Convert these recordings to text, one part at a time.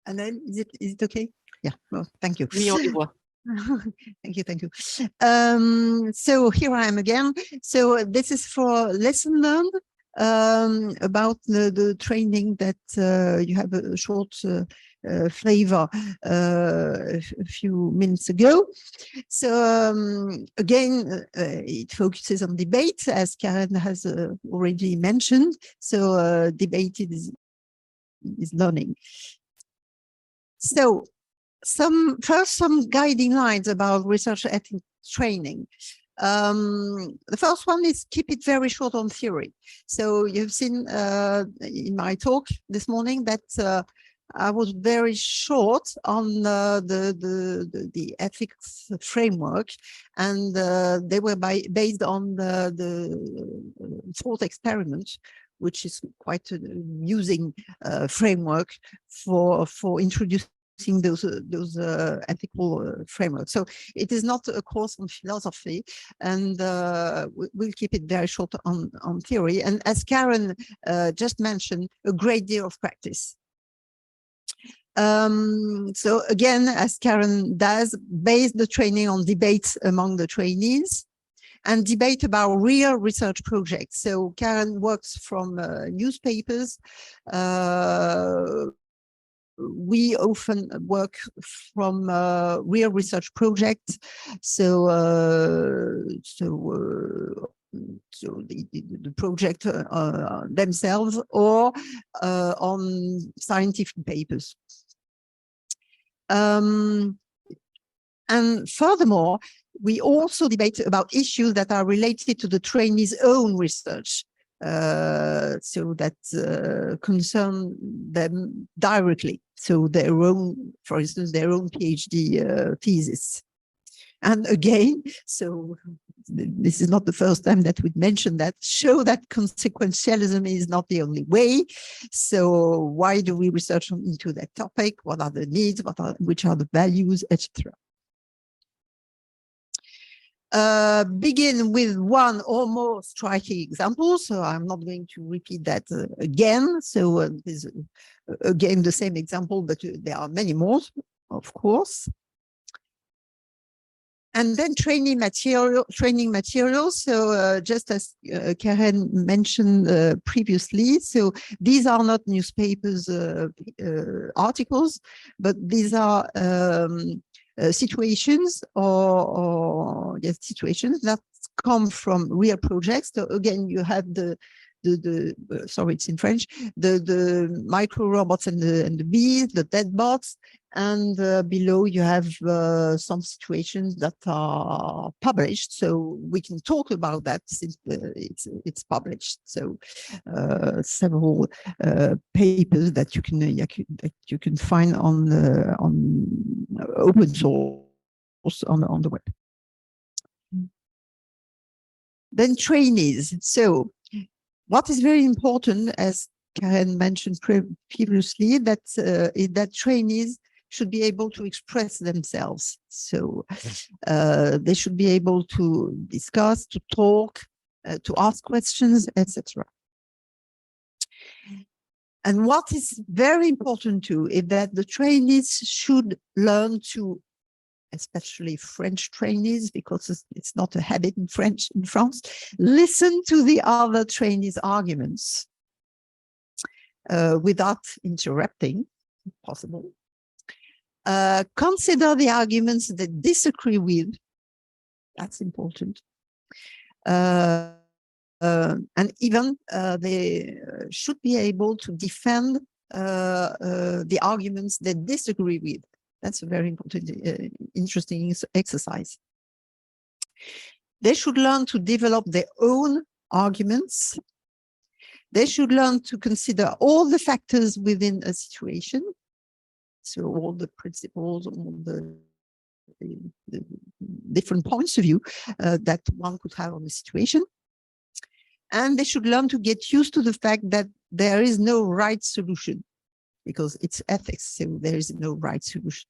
And then is it okay? Yeah. Well, thank you. Oui, on les voit. Thank you. So here I am again. So this is for lesson learned about the training that you have a short flavor a few minutes ago. So again, it focuses on debate, as Karen has already mentioned. So debate is learning. So some guiding lines about research ethics training. The first one is keep it very short on theory. So you've seen in my talk this morning that I was very short on the ethics framework, and they were based on the thought experiment, which is quite an amusing framework for introducing those ethical frameworks. So it is not a course on philosophy, and we'll keep it very short on theory. And as Karen just mentioned, a great deal of practice. So again, as Karen does, base the training on debates among the trainees and debate about real research projects. So Karen works from newspapers. We often work from real research projects. So the project themselves, or on scientific papers. And furthermore, we also debate about issues that are related to the trainees' own research, so that concern them directly. So their own, for instance, their own PhD thesis. And again, so this is not the first time that we mentioned that, show that consequentialism is not the only way. So why do we research into that topic? What are the needs? Which are the values, etc. Begin with one or more striking examples. So I'm not going to repeat that again. So there's again the same example, but there are many more, of course. And then training materials. So just as Karen mentioned previously, so these are not newspapers articles, but these are situations or yes, situations that come from real projects. So again, you have the sorry, it's in French, the micro robots and the bees, the dead bots, and below you have some situations that are published. So we can talk about that since it's published. So several papers that you can find on open source on the web. Then trainees. So what is very important, as Karen mentioned previously, that is that trainees should be able to express themselves. So they should be able to discuss, to talk, to ask questions, etc. And what is very important too is that the trainees should learn to, especially French trainees, because it's not a habit in France, listen to the other trainees' arguments without interrupting, if possible. Consider the arguments that disagree with. That's important. And even they should be able to defend the arguments that disagree with. That's a very important, interesting exercise. They should learn to develop their own arguments. They should learn to consider all the factors within a situation. So all the principles, all the different points of view that one could have on the situation. And they should learn to get used to the fact that there is no right solution, because it's ethics, so there is no right solution.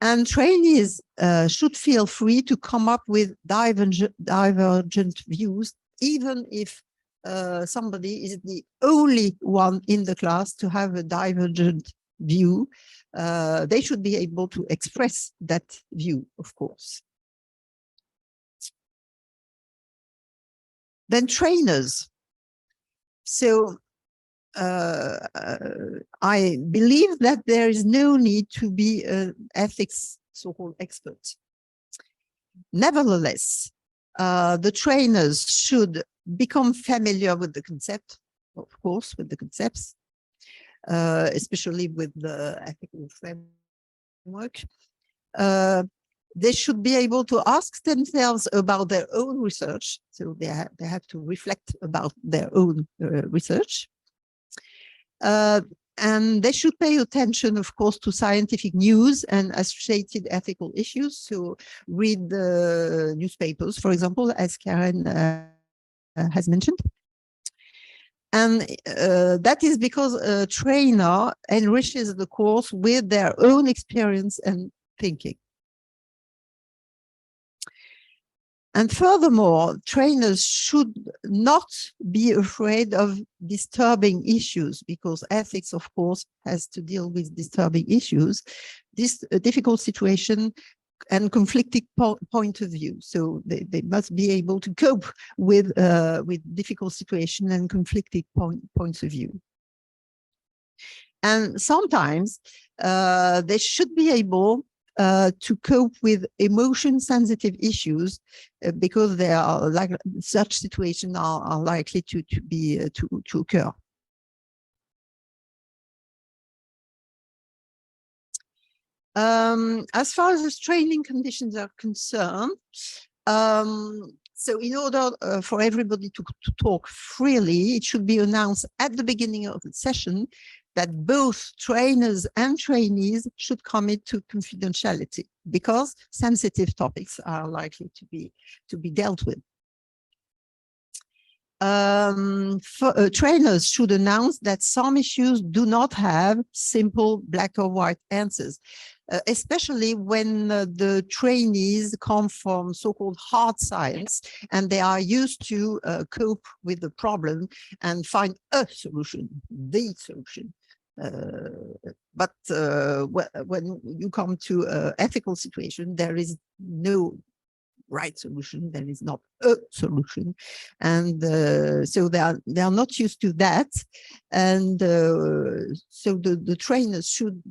And trainees should feel free to come up with divergent views, even if somebody is the only one in the class to have a divergent view, they should be able to express that view, of course. Then trainers. So I believe that there is no need to be an ethics so-called expert. Nevertheless, the trainers should become familiar with the concept, of course, with the concepts, especially with the ethical framework. They should be able to ask themselves about their own research. So they have to reflect about their own research. And they should pay attention, of course, to scientific news and associated ethical issues. So read the newspapers, for example, as Karen has mentioned. And that is because a trainer enriches the course with their own experience and thinking. And furthermore, trainers should not be afraid of disturbing issues, because ethics, of course, has to deal with disturbing issues. This difficult situation and conflicting point of view. So they must be able to cope with difficult situation and conflicting points of view. And sometimes they should be able to cope with emotion-sensitive issues, because they are like such situations are likely to occur. As far as the training conditions are concerned, so in order for everybody to talk freely, it should be announced at the beginning of the session that both trainers and trainees should commit to confidentiality, because sensitive topics are likely to be dealt with. Trainers should announce that some issues do not have simple black or white answers, especially when the trainees come from so-called hard science and they are used to cope with the problem and find a solution, the solution. But when you come to an ethical situation, there is no right solution, there is not a solution, and so they are not used to that, and so the trainers should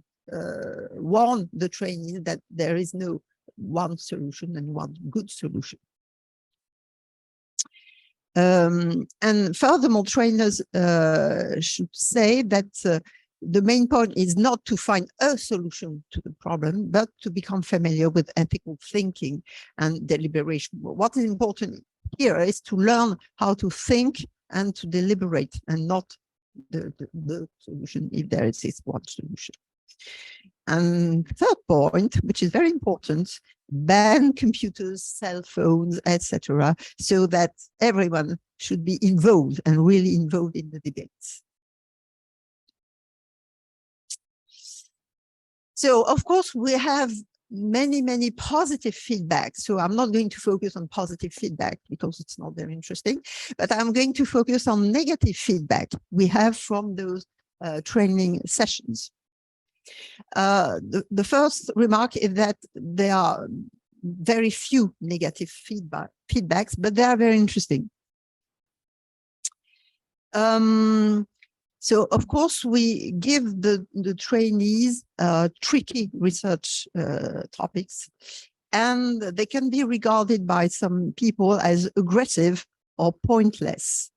warn the trainees that there is no one solution and one good solution. And furthermore, trainers should say that the main point is not to find a solution to the problem, but to become familiar with ethical thinking and deliberation. What is important here is to learn how to think and to deliberate, and not the solution, if there is one solution. And third point, which is very important, ban computers, cell phones, etc., so that everyone should be involved and really involved in the debates. So, of course, we have many positive feedback. So I'm not going to focus on positive feedback because it's not very interesting, but I'm going to focus on negative feedback we have from those training sessions. The first remark is that there are very few negative feedbacks, but they are very interesting. So, of course, we give the trainees tricky research topics, and they can be regarded by some people as aggressive or pointless,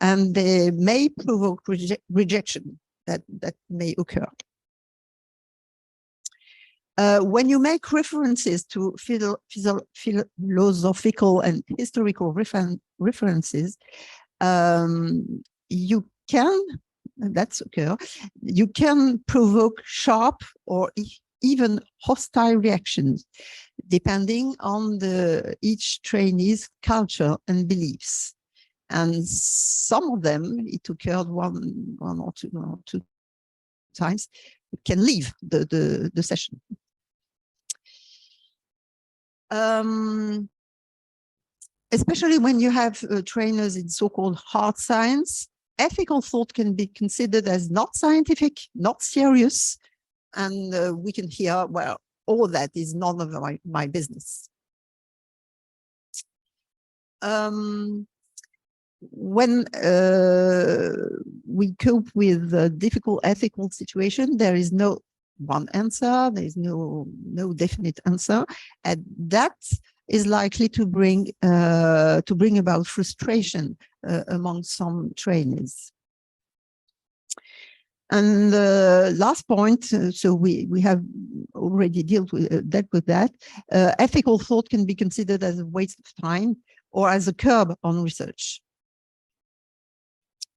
and they may provoke rejection that may occur. When you make references to philosophical and historical references, you can, that's occur, you can provoke sharp or even hostile reactions, depending on each trainee's culture and beliefs. And some of them, it occurred one or two times, can leave the session. especially when you have trainers in so-called hard science, ethical thought can be considered as not scientific, not serious. And we can hear, well, all that is none of my business. When we cope with a difficult ethical situation, there is no one answer, there is no definite answer, and that is likely to bring about frustration among some trainees. And the last point, so we have already dealt with that. Ethical thought can be considered as a waste of time or as a curb on research.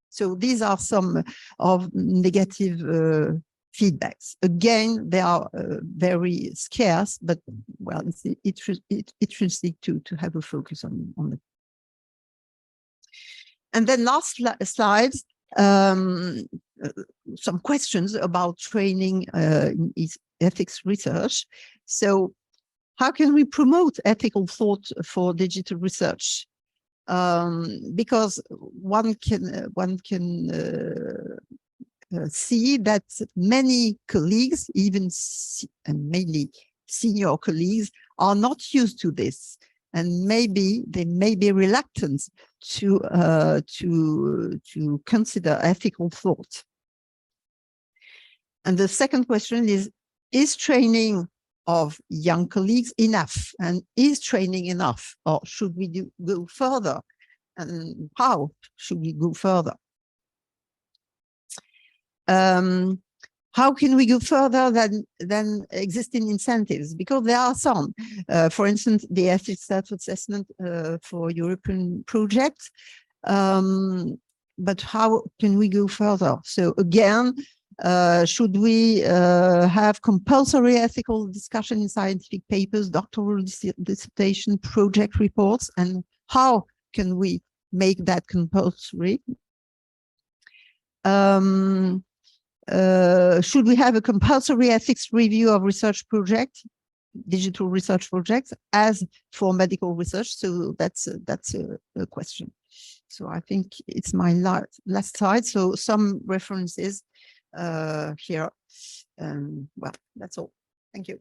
So these are some of negative feedbacks. Again, they are very scarce, but well, it's interesting to have a focus on them. And then last slides, some questions about training in ethics research. So how can we promote ethical thought for digital research? Because one can see that many colleagues, even and mainly senior colleagues, are not used to this, and maybe they may be reluctant to consider ethical thought. And the second question is training of young colleagues enough? And is training enough? Or should we go further? And how should we go further? How can we go further than existing incentives? Because there are some. For instance, the ethics self-assessment for European projects. But how can we go further? So again, should we have compulsory ethical discussion in scientific papers, doctoral dissertation, project reports, and how can we make that compulsory? Should we have a compulsory ethics review of research projects, digital research projects, as for medical research? So that's a question. So I think it's my last slide. So some references here. Well, that's all. Thank you.